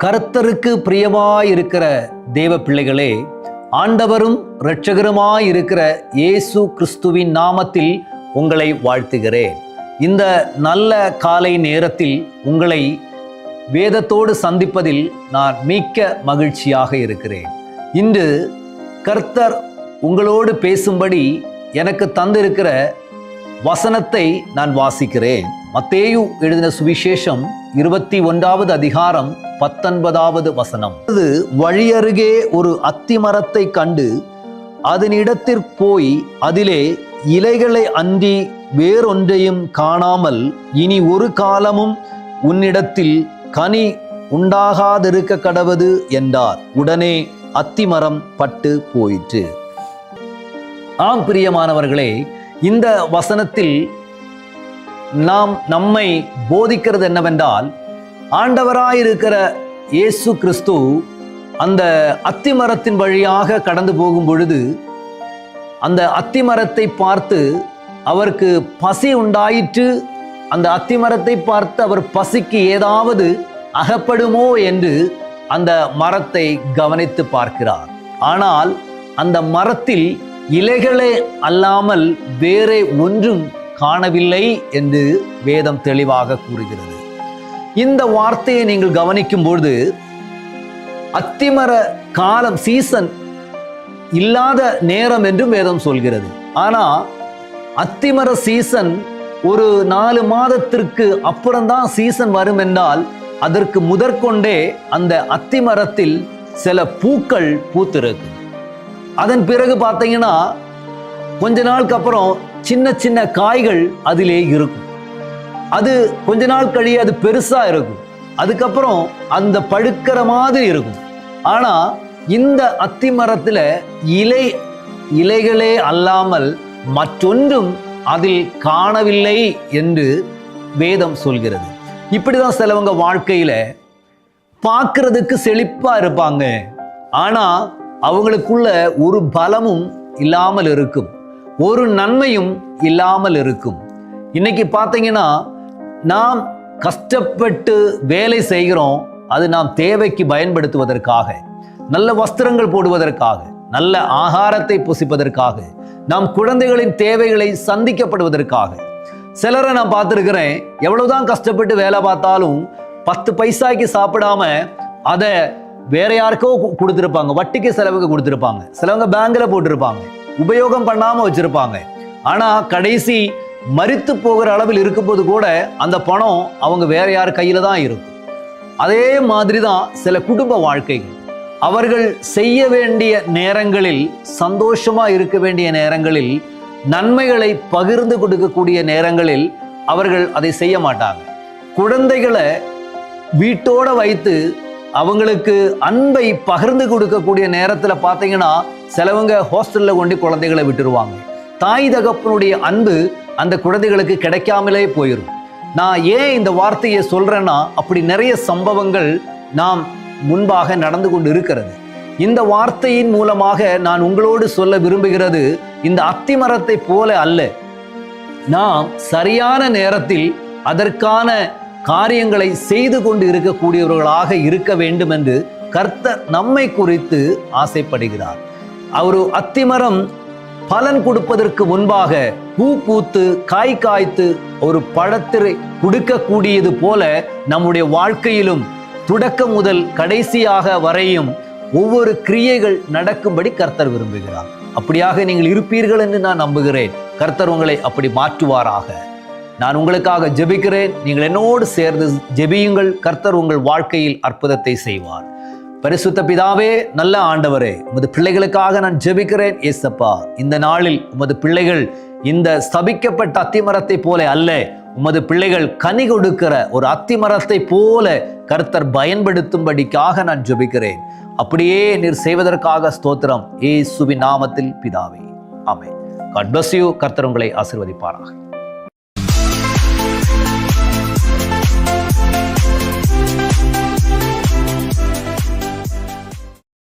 கர்த்தருக்கு பிரியமாயிருக்கிற தேவ பிள்ளைகளே, ஆண்டவரும் இரட்சகருமாயிருக்கிற இயேசு கிறிஸ்துவின் நாமத்தில் உங்களை வாழ்த்துகிறேன். இந்த நல்ல காலை நேரத்தில் உங்களை வேதத்தோடு சந்திப்பதில் நான் மிக்க மகிழ்ச்சியாக இருக்கிறேன். இன்று கர்த்தர் உங்களோடு பேசும்படி எனக்கு தந்திருக்கிற வசனத்தை நான் வாசிக்கிறேன். மத்தேயு எழுதின சுவிசேஷம் 21வது அதிகாரம் 19வது வசனம். அது வழியருகே ஒரு அத்திமரத்தை கண்டு அதனிடத்திற்கு போய் அதிலே இலைகளை அன்றி வேறொன்றையும் காணாமல் இனி ஒரு காலமும் உன்னிடத்தில் கனி உண்டாகாதிருக்க கடவது என்றார். உடனே அத்திமரம் பட்டு போயிற்று. ஆம் பிரியமானவர்களே, இந்த வசனத்தில் நம்மை போதிக்கிறது என்னவென்றால், ஆண்டவராயிருக்கிற இயேசு கிறிஸ்து அந்த அத்திமரத்தின் வழியாக கடந்து போகும் பொழுது அந்த அத்திமரத்தை பார்த்து அவருக்கு பசி உண்டாயிற்று. அந்த அத்திமரத்தை பார்த்து அவர் பசிக்கு ஏதாவது அகப்படுமோ என்று அந்த மரத்தை கவனித்து பார்க்கிறார். ஆனால் அந்த மரத்தில் இலைகளே அல்லாமல் வேறே ஒன்றும் காணவில்லை என்று வேதம் தெளிவாக கூறுகிறது. இந்த வார்த்தையை நீங்கள் கவனிக்கும் பொழுது அத்திமர காலம் சீசன் இல்லாத நேரம் என்றும் வேதம் சொல்கிறது. ஆனா அத்திமர சீசன் ஒரு 4 மாதத்திற்கு அப்புறம்தான் சீசன் வரும் என்றால் அதற்கு முதற்கொண்டே அந்த அத்திமரத்தில் சில பூக்கள் பூத்திருக்கு. அதன் பிறகு பார்த்தீங்கன்னா கொஞ்ச நாளுக்கு அப்புறம் சின்ன சின்ன காய்கள் அதிலே இருக்கும். அது கொஞ்ச நாள் கழிய அது பெருசா இருக்கும். அதுக்கப்புறம் அந்த பழுக்கிற மாதிரி இருக்கும். ஆனா இந்த அத்திமரத்துல இலைகளே அல்லாமல் மற்றொன்றும் அதில் காணவில்லை என்று வேதம் சொல்கிறது. இப்படிதான் சிலவங்க வாழ்க்கையில பார்க்கிறதுக்கு செழிப்பா இருப்பாங்க, ஆனா அவங்களுக்குள்ள ஒரு பலமும் இல்லாமல் இருக்கும், ஒரு நன்மையும் இல்லாமல் இருக்கும். இன்னைக்கு பார்த்தீங்கன்னா நாம் கஷ்டப்பட்டு வேலை செய்கிறோம். அது நாம் தேவைக்கு பயன்படுத்துவதற்காக, நல்ல வஸ்திரங்கள் போடுவதற்காக, நல்ல ஆகாரத்தை புசிப்பதற்காக, நம் குழந்தைகளின் தேவைகளை சந்திக்கப்படுவதற்காக. சிலரை நான் பார்த்துருக்கிறேன், எவ்வளவுதான் கஷ்டப்பட்டு வேலை பார்த்தாலும் 10 பைசாய்க்கு சாப்பிடாம அதை வேற யாருக்கோ கொடுத்துருப்பாங்க, வட்டிக்கு செலவுக்கு கொடுத்துருப்பாங்க, சிலவங்க பேங்க்ல போட்டிருப்பாங்க, உபயோகம் பண்ணாம வச்சிருப்பாங்க. ஆனா கடைசி மரித்து போகிற அளவில் இருக்கும்போது கூட அந்த பணம் அவங்க வேற யார் கையில தான் இருக்கும். அதே மாதிரிதான் சில குடும்ப வாழ்க்கைகள். அவர்கள் செய்ய வேண்டிய நேரங்களில், சந்தோஷமா இருக்க வேண்டிய நேரங்களில், நன்மைகளை பகிர்ந்து கொடுக்கக்கூடிய நேரங்களில் அவர்கள் அதை செய்ய மாட்டாங்க. குழந்தைகளை வீட்டோட வைத்து அவங்களுக்கு அன்பை பகிர்ந்து கொடுக்கக்கூடிய நேரத்துல பார்த்தீங்கன்னா சிலவங்க ஹாஸ்டல்ல கொண்டு குழந்தைகளை விட்டுருவாங்க. தாய் தகப்பனுடைய அன்பு அந்த குழந்தைகளுக்கு கிடைக்காமலே போயிடும். நான் ஏன் இந்த வார்த்தையை சொல்றேன்னா, அப்படி நிறைய சம்பவங்கள் நாம் முன்பாக நடந்து கொண்டு இருக்கிறது. இந்த வார்த்தையின் மூலமாக நான் உங்களோடு சொல்ல விரும்புகிறது, இந்த அத்திமரத்தை போல அல்ல, நாம் சரியான நேரத்தில் அதற்கான காரியங்களை செய்து கொண்டு இருக்கக்கூடியவர்களாக இருக்க வேண்டும் என்று கர்த்தர் நம்மை குறித்து ஆசைப்படுகிறார். ஒரு அத்திமரம் பலன் கொடுப்பதற்கு முன்பாக பூ பூத்து காய் காய்த்து ஒரு பழத்தை கொடுக்கக்கூடியது போல நம்முடைய வாழ்க்கையிலும் தொடக்கம் முதல் கடைசியாக வரையும் ஒவ்வொரு கிரியைகள் நடக்கும்படி கர்த்தர் விரும்புகிறார். அப்படியாக நீங்கள் இருப்பீர்கள் என்று நான் நம்புகிறேன். கர்த்தர் உங்களை அப்படி மாற்றுவாராக. நான் உங்களுக்காக ஜெபிக்கிறேன். நீங்கள் என்னோடு சேர்ந்து ஜெபியுங்கள். கர்த்தர் உங்கள் வாழ்க்கையில் அற்புதத்தை செய்வார். பரிசுத்த பிதாவே, நல்ல ஆண்டவரே, உமது பிள்ளைகளுக்காக நான் ஜெபிக்கிறேன். ஏசப்பா, இந்த நாளில் உமது பிள்ளைகள் இந்த ஸ்தபிக்கப்பட்ட அத்திமரத்தை போல அல்ல, உமது பிள்ளைகள் கனி கொடுக்கிற ஒரு அத்திமரத்தை போல கர்த்தர் பயன்படுத்தும்படிக்காக நான் ஜெபிக்கிறேன். அப்படியே நீர் செய்வதற்காக ஸ்தோத்திரம். இயேசுவின் நாமத்தில் பிதாவே, ஆமென். God bless you. கர்த்தர் உங்களை ஆசீர்வதிப்பாராக.